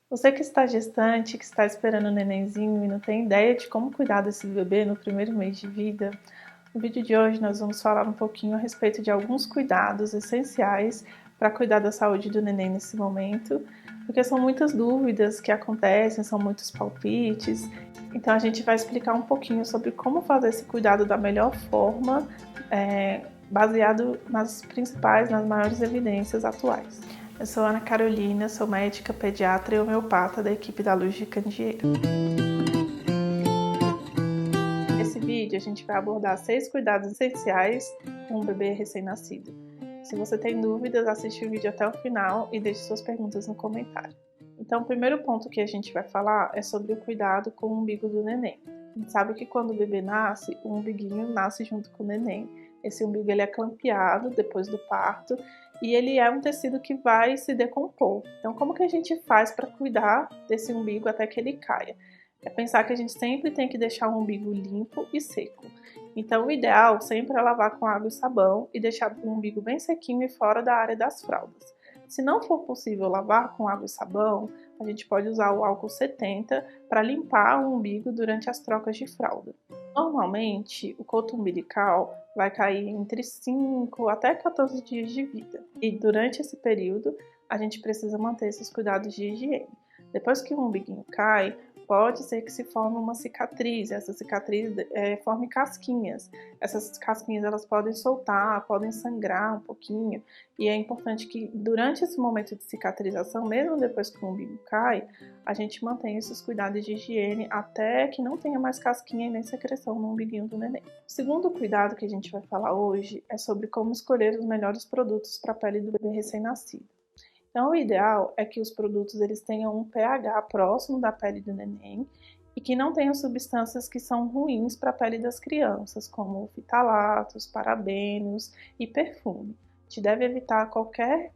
Você que está gestante, que está esperando o nenenzinho e não tem ideia de como cuidar desse bebê no primeiro mês de vida, no vídeo de hoje nós vamos falar um pouquinho a respeito de alguns cuidados essenciais para cuidar da saúde do neném nesse momento, porque são muitas dúvidas que acontecem, são muitos palpites, então a gente vai explicar um pouquinho sobre como fazer esse cuidado da melhor forma, baseado nas principais, nas maiores evidências atuais. Eu sou Ana Carolina, sou médica, pediatra e homeopata da equipe da Luz de Candeeiro. Nesse vídeo a gente vai abordar 6 cuidados essenciais com um bebê recém-nascido. Se você tem dúvidas, assiste o vídeo até o final e deixe suas perguntas no comentário. Então, o primeiro ponto que a gente vai falar é sobre o cuidado com o umbigo do neném. A gente sabe que quando o bebê nasce, o umbiguinho nasce junto com o neném. Esse umbigo ele é clampeado depois do parto e ele é um tecido que vai se decompor. Então, como que a gente faz para cuidar desse umbigo até que ele caia? É pensar que a gente sempre tem que deixar o umbigo limpo e seco. Então, o ideal sempre é lavar com água e sabão e deixar o umbigo bem sequinho e fora da área das fraldas. Se não for possível lavar com água e sabão, a gente pode usar o álcool 70 para limpar o umbigo durante as trocas de fralda. Normalmente, o coto umbilical vai cair entre 5 até 14 dias de vida. E durante esse período, a gente precisa manter esses cuidados de higiene. Depois que o umbiguinho cai, pode ser que se forme uma cicatriz, essa cicatriz forme casquinhas. Essas casquinhas elas podem soltar, podem sangrar um pouquinho, e é importante que durante esse momento de cicatrização, mesmo depois que o umbigo cai, a gente mantenha esses cuidados de higiene até que não tenha mais casquinha e nem secreção no umbiguinho do neném. O segundo cuidado que a gente vai falar hoje é sobre como escolher os melhores produtos para a pele do bebê recém-nascido. Então, o ideal é que os produtos eles tenham um pH próximo da pele do neném e que não tenham substâncias que são ruins para a pele das crianças, como fitalatos, parabenos e perfume. A gente deve evitar qualquer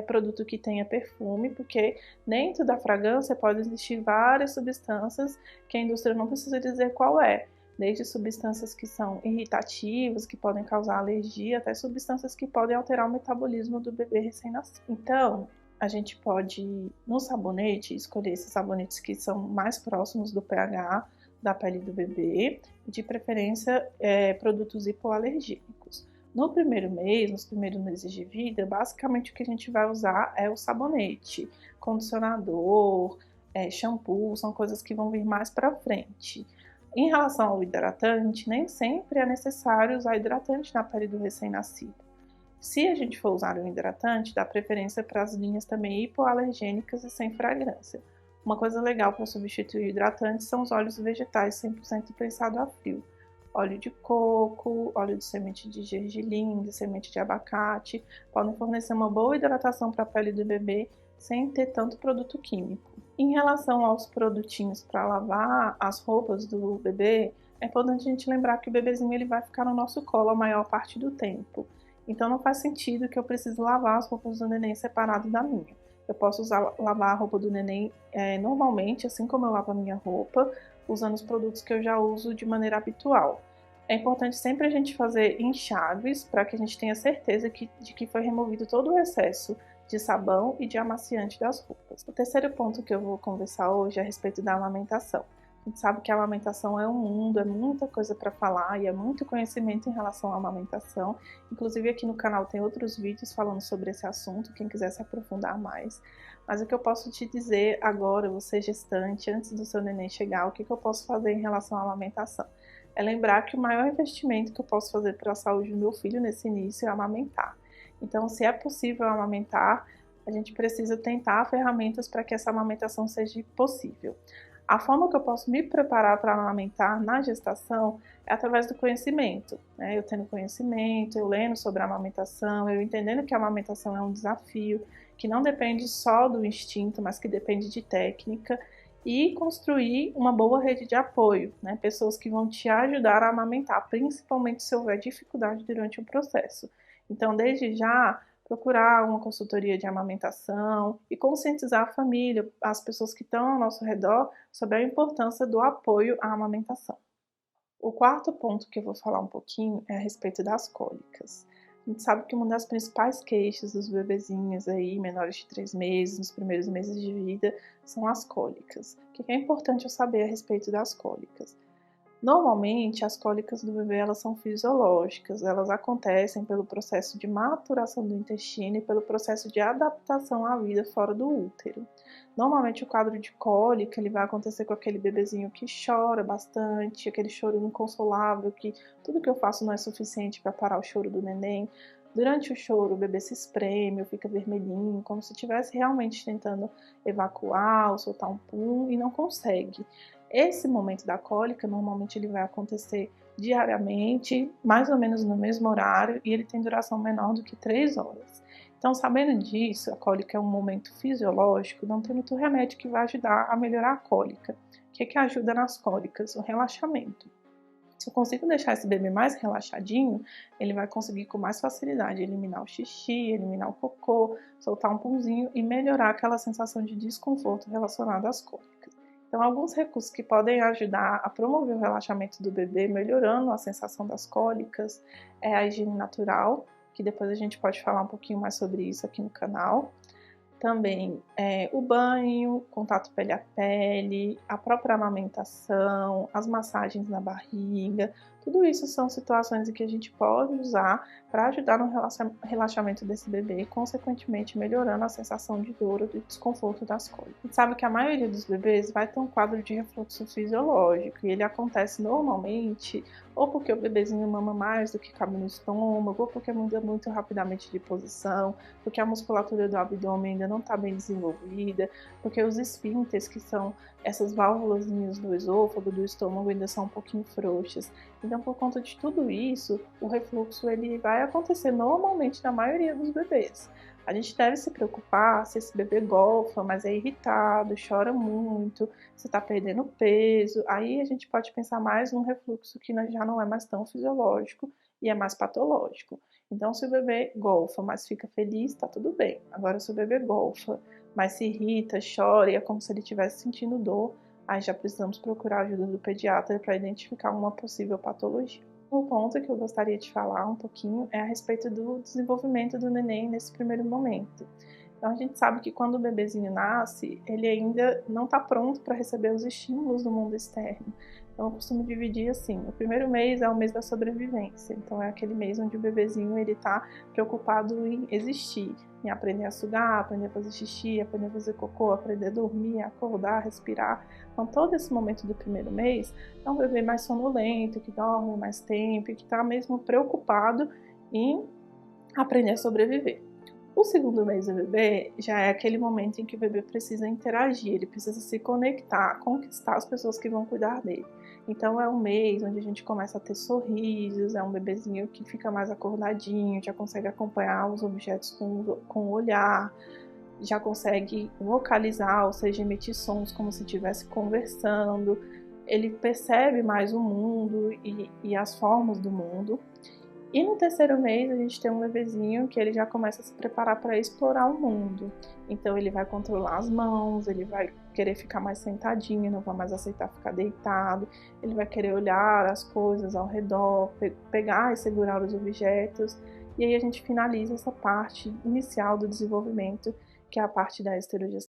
produto que tenha perfume, porque dentro da fragrância pode existir várias substâncias que a indústria não precisa dizer qual é. Desde substâncias que são irritativas, que podem causar alergia, até substâncias que podem alterar o metabolismo do bebê recém-nascido. Então, a gente pode, no sabonete, escolher esses sabonetes que são mais próximos do pH da pele do bebê, e de preferência produtos hipoalergênicos. No primeiro mês, nos primeiros meses de vida, basicamente o que a gente vai usar é o sabonete, condicionador, shampoo, são coisas que vão vir mais para frente. Em relação ao hidratante, nem sempre é necessário usar hidratante na pele do recém-nascido. Se a gente for usar um hidratante, dá preferência para as linhas também hipoalergênicas e sem fragrância. Uma coisa legal para substituir o hidratante são os óleos vegetais 100% prensado a frio. Óleo de coco, óleo de semente de gergelim, de semente de abacate, podem fornecer uma boa hidratação para a pele do bebê sem ter tanto produto químico. Em relação aos produtinhos para lavar as roupas do bebê, é importante a gente lembrar que o bebezinho ele vai ficar no nosso colo a maior parte do tempo. Então não faz sentido que eu precise lavar as roupas do neném separado da minha. Eu posso lavar a roupa do neném normalmente, assim como eu lavo a minha roupa, usando os produtos que eu já uso de maneira habitual. É importante sempre a gente fazer enxágues para que a gente tenha certeza de que foi removido todo o excesso de sabão e de amaciante das roupas. O terceiro ponto que eu vou conversar hoje é a respeito da amamentação. A gente sabe que a amamentação é um mundo, é muita coisa para falar e é muito conhecimento em relação à amamentação. Inclusive aqui no canal tem outros vídeos falando sobre esse assunto, quem quiser se aprofundar mais. Mas o que eu posso te dizer agora, você gestante, antes do seu neném chegar, o que eu posso fazer em relação à amamentação? É lembrar que o maior investimento que eu posso fazer para a saúde do meu filho nesse início é amamentar. Então, se é possível amamentar, a gente precisa tentar ferramentas para que essa amamentação seja possível. A forma que eu posso me preparar para amamentar na gestação é através do conhecimento, né? Eu tendo conhecimento, eu lendo sobre a amamentação, eu entendendo que a amamentação é um desafio, que não depende só do instinto, mas que depende de técnica, e construir uma boa rede de apoio, né? Pessoas que vão te ajudar a amamentar, principalmente se houver dificuldade durante o processo. Então, desde já, procurar uma consultoria de amamentação e conscientizar a família, as pessoas que estão ao nosso redor, sobre a importância do apoio à amamentação. O quarto ponto que eu vou falar um pouquinho é a respeito das cólicas. A A gente sabe que uma das principais queixas dos bebezinhos aí, menores de 3 meses, nos primeiros meses de vida, são as cólicas. O que é importante eu saber a respeito das cólicas? Normalmente, as cólicas do bebê elas são fisiológicas, elas acontecem pelo processo de maturação do intestino e pelo processo de adaptação à vida fora do útero. Normalmente, o quadro de cólica ele vai acontecer com aquele bebezinho que chora bastante, aquele choro inconsolável, que tudo que eu faço não é suficiente para parar o choro do neném. Durante o choro, o bebê se espreme ou fica vermelhinho, como se estivesse realmente tentando evacuar ou soltar um pum e não consegue. Esse momento da cólica, normalmente ele vai acontecer diariamente, mais ou menos no mesmo horário, e ele tem duração menor do que 3 horas. Então, sabendo disso, a cólica é um momento fisiológico, não tem muito remédio que vai ajudar a melhorar a cólica. O que ajuda nas cólicas? O relaxamento. Se eu consigo deixar esse bebê mais relaxadinho, ele vai conseguir com mais facilidade eliminar o xixi, eliminar o cocô, soltar um punzinho e melhorar aquela sensação de desconforto relacionada às cólicas. Então, alguns recursos que podem ajudar a promover o relaxamento do bebê, melhorando a sensação das cólicas, é a higiene natural, que depois a gente pode falar um pouquinho mais sobre isso aqui no canal. Também o banho, contato pele a pele, a própria amamentação, as massagens na barriga, tudo isso são situações em que a gente pode usar para ajudar no relaxamento desse bebê e, consequentemente, melhorando a sensação de dor ou de desconforto das cólicas. A gente sabe que a maioria dos bebês vai ter um quadro de refluxo fisiológico e ele acontece normalmente ou porque o bebezinho mama mais do que cabe no estômago, ou porque muda muito rapidamente de posição, porque a musculatura do abdômen ainda não está bem desenvolvida, porque os esfíncteres, que são essas válvulas do esôfago, do estômago, ainda são um pouquinho frouxas. Então, por conta de tudo isso, o refluxo ele vai acontecer normalmente na maioria dos bebês. A gente deve se preocupar se esse bebê golfa, mas é irritado, chora muito, se está perdendo peso. Aí a gente pode pensar mais num refluxo que já não é mais tão fisiológico e é mais patológico. Então, se o bebê golfa, mas fica feliz, tá tudo bem. Agora, se o bebê golfa, mas se irrita, chora e é como se ele estivesse sentindo dor, aí já precisamos procurar a ajuda do pediatra para identificar uma possível patologia. Um ponto que eu gostaria de falar um pouquinho é a respeito do desenvolvimento do neném nesse primeiro momento. Então, a gente sabe que quando o bebezinho nasce, ele ainda não está pronto para receber os estímulos do mundo externo. Então, eu costumo dividir assim: o primeiro mês é o mês da sobrevivência. Então, é aquele mês onde o bebezinho ele está preocupado em existir, em aprender a sugar, aprender a fazer xixi, aprender a fazer cocô, aprender a dormir, acordar, respirar. Então, todo esse momento do primeiro mês é um bebê mais sonolento, que dorme mais tempo, que está mesmo preocupado em aprender a sobreviver. O segundo mês do bebê já é aquele momento em que o bebê precisa interagir, ele precisa se conectar, conquistar as pessoas que vão cuidar dele. Então é um mês onde a gente começa a ter sorrisos, é um bebezinho que fica mais acordadinho, já consegue acompanhar os objetos com o olhar, já consegue vocalizar, ou seja, emitir sons como se estivesse conversando, ele percebe mais o mundo e as formas do mundo. E no terceiro mês a gente tem um bebezinho que ele já começa a se preparar para explorar o mundo. Então ele vai controlar as mãos, ele vai querer ficar mais sentadinho, não vai mais aceitar ficar deitado, ele vai querer olhar as coisas ao redor, pegar e segurar os objetos. E aí a gente finaliza essa parte inicial do desenvolvimento, que é a parte da esterogestação.